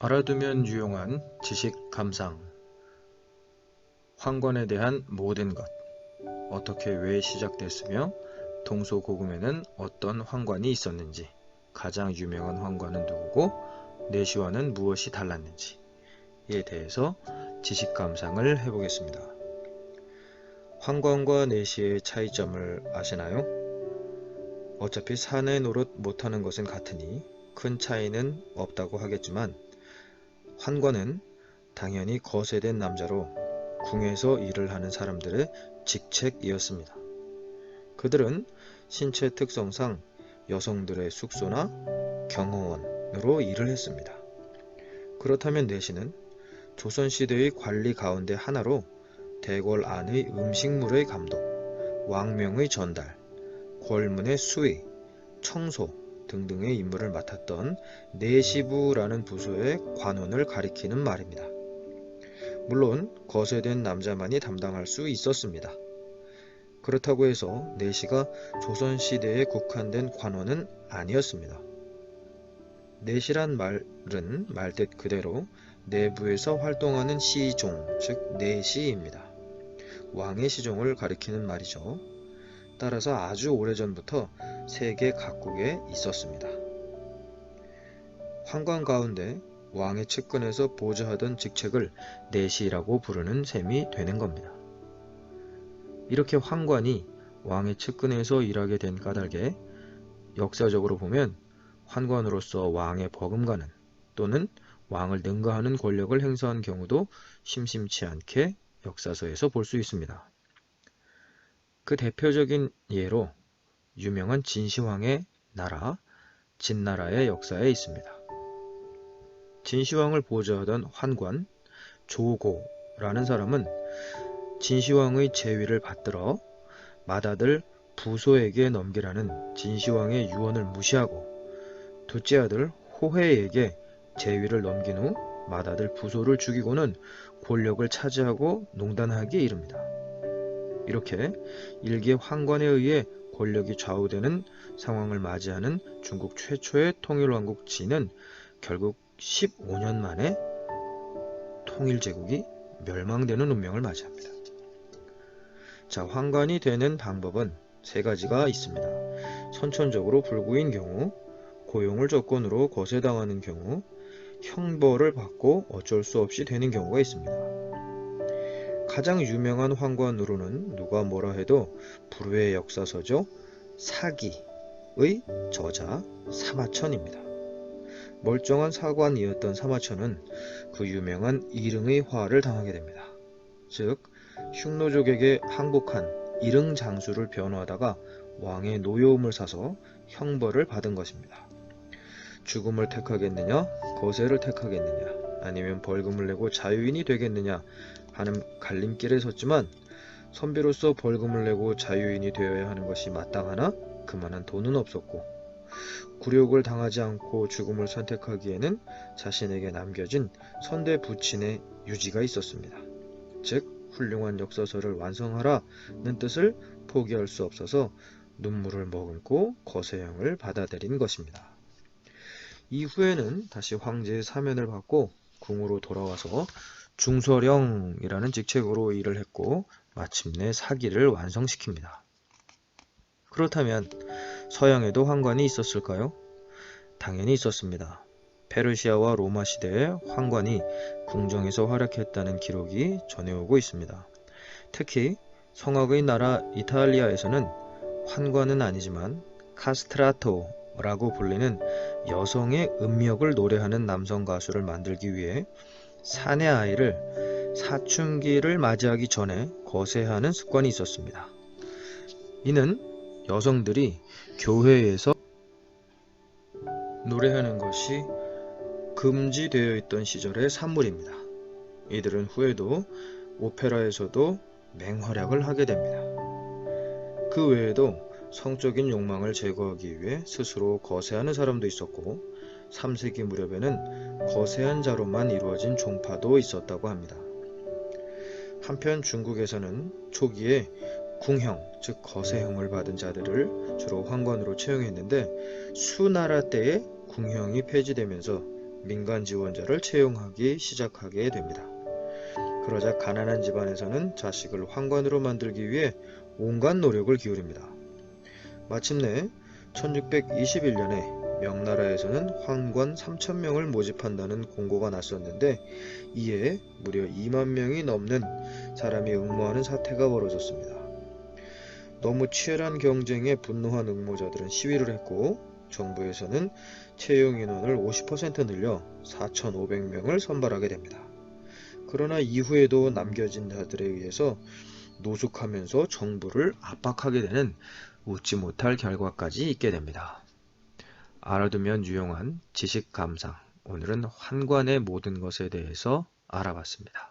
알아두면 유용한 지식 감상. 황권에 대한 모든 것. 어떻게 왜 시작됐으며 동서고금에는 어떤 황관이 있었는지, 가장 유명한 황관은 누구고 내시와는 무엇이 달랐는지에 대해서 지식 감상을 해보겠습니다. 황관과 내시의 차이점을 아시나요? 어차피 산에 노릇 못하는 것은 같으니 큰 차이는 없다고 하겠지만, 환관은 당연히 거세된 남자로 궁에서 일을 하는 사람들의 직책이었습니다. 그들은 신체 특성상 여성들의 숙소나 경호원으로 일을 했습니다. 그렇다면 내시는 조선시대의 관리 가운데 하나로 대궐 안의 음식물의 감독, 왕명의 전달, 궐문의 수의, 청소 등등의 임무를 맡았던 내시부라는 부서의 관원을 가리키는 말입니다. 물론 거세된 남자만이 담당할 수 있었습니다. 그렇다고 해서 내시가 조선시대에 국한된 관원은 아니었습니다. 내시란 말은 말뜻 그대로 내부에서 활동하는 시종, 즉 내시입니다. 왕의 시종을 가리키는 말이죠. 따라서 아주 오래전부터 세계 각국에 있었습니다. 황관 가운데 왕의 측근에서 보좌하던 직책을 내시라고 부르는 셈이 되는 겁니다. 이렇게 황관이 왕의 측근에서 일하게 된 까닭에 역사적으로 보면 환관으로서 왕의 버금가는 또는 왕을 능가하는 권력을 행사한 경우도 심심치 않게 역사서에서 볼 수 있습니다. 그 대표적인 예로 유명한 진시황의 나라, 진나라의 역사에 있습니다. 진시황을 보좌하던 환관, 조고라는 사람은 진시황의 제위를 받들어 맏아들 부소에게 넘기라는 진시황의 유언을 무시하고 둘째 아들 호해에게 제위를 넘긴 후 맏아들 부소를 죽이고는 권력을 차지하고 농단하기에 이릅니다. 이렇게 일개 황관에 의해 권력이 좌우되는 상황을 맞이하는 중국 최초의 통일왕국 진은 결국 15년 만에 통일제국이 멸망되는 운명을 맞이합니다. 자, 황관이 되는 방법은 세 가지가 있습니다. 선천적으로 불구인 경우, 고용을 조건으로 거세당하는 경우, 형벌을 받고 어쩔 수 없이 되는 경우가 있습니다. 가장 유명한 황관으로는 누가 뭐라 해도 불후의 역사서죠. 사기의 저자 사마천입니다. 멀쩡한 사관이었던 사마천은 그 유명한 이릉의 화를 당하게 됩니다. 즉 흉노족에게 항복한 이릉 장수를 변호하다가 왕의 노여움을 사서 형벌을 받은 것입니다. 죽음을 택하겠느냐, 거세를 택하겠느냐, 아니면 벌금을 내고 자유인이 되겠느냐 하는 갈림길에 섰지만 선비로서 벌금을 내고 자유인이 되어야 하는 것이 마땅하나 그만한 돈은 없었고 굴욕을 당하지 않고 죽음을 선택하기에는 자신에게 남겨진 선대 부친의 유지가 있었습니다. 즉 훌륭한 역사서를 완성하라는 뜻을 포기할 수 없어서 눈물을 머금고 거세형을 받아들인 것입니다. 이후에는 다시 황제의 사면을 받고 궁으로 돌아와서 중서령이라는 직책으로 일을 했고 마침내 사기를 완성시킵니다. 그렇다면 서양에도 황관이 있었을까요? 당연히 있었습니다. 페르시아와 로마 시대에 황관이 궁정에서 활약했다는 기록이 전해오고 있습니다. 특히 성악의 나라 이탈리아에서는 환관은 아니지만 카스트라토라고 불리는 여성의 음역을 노래하는 남성 가수를 만들기 위해 사내 아이를 사춘기를 맞이하기 전에 거세하는 습관이 있었습니다. 이는 여성들이 교회에서 노래하는 것이 금지되어 있던 시절의 산물입니다. 이들은 후에도 오페라에서도 맹활약을 하게 됩니다. 그 외에도 성적인 욕망을 제거하기 위해 스스로 거세하는 사람도 있었고 3세기 무렵에는 거세한 자로만 이루어진 종파도 있었다고 합니다. 한편 중국에서는 초기에 궁형, 즉 거세형을 받은 자들을 주로 황관으로 채용했는데 수나라 때에 궁형이 폐지되면서 민간 지원자를 채용하기 시작하게 됩니다. 그러자 가난한 집안에서는 자식을 환관으로 만들기 위해 온갖 노력을 기울입니다. 마침내 1621년에 명나라에서는 환관 3,000명을 모집한다는 공고가 났었는데 이에 무려 2만 명이 넘는 사람이 응모하는 사태가 벌어졌습니다. 너무 치열한 경쟁에 분노한 응모자들은 시위를 했고 정부에서는 채용 인원을 50% 늘려 4,500명을 선발하게 됩니다. 그러나 이후에도 남겨진 자들에 의해서 노숙하면서 정부를 압박하게 되는 웃지 못할 결과까지 있게 됩니다. 알아두면 유용한 지식 감상. 오늘은 환관의 모든 것에 대해서 알아봤습니다.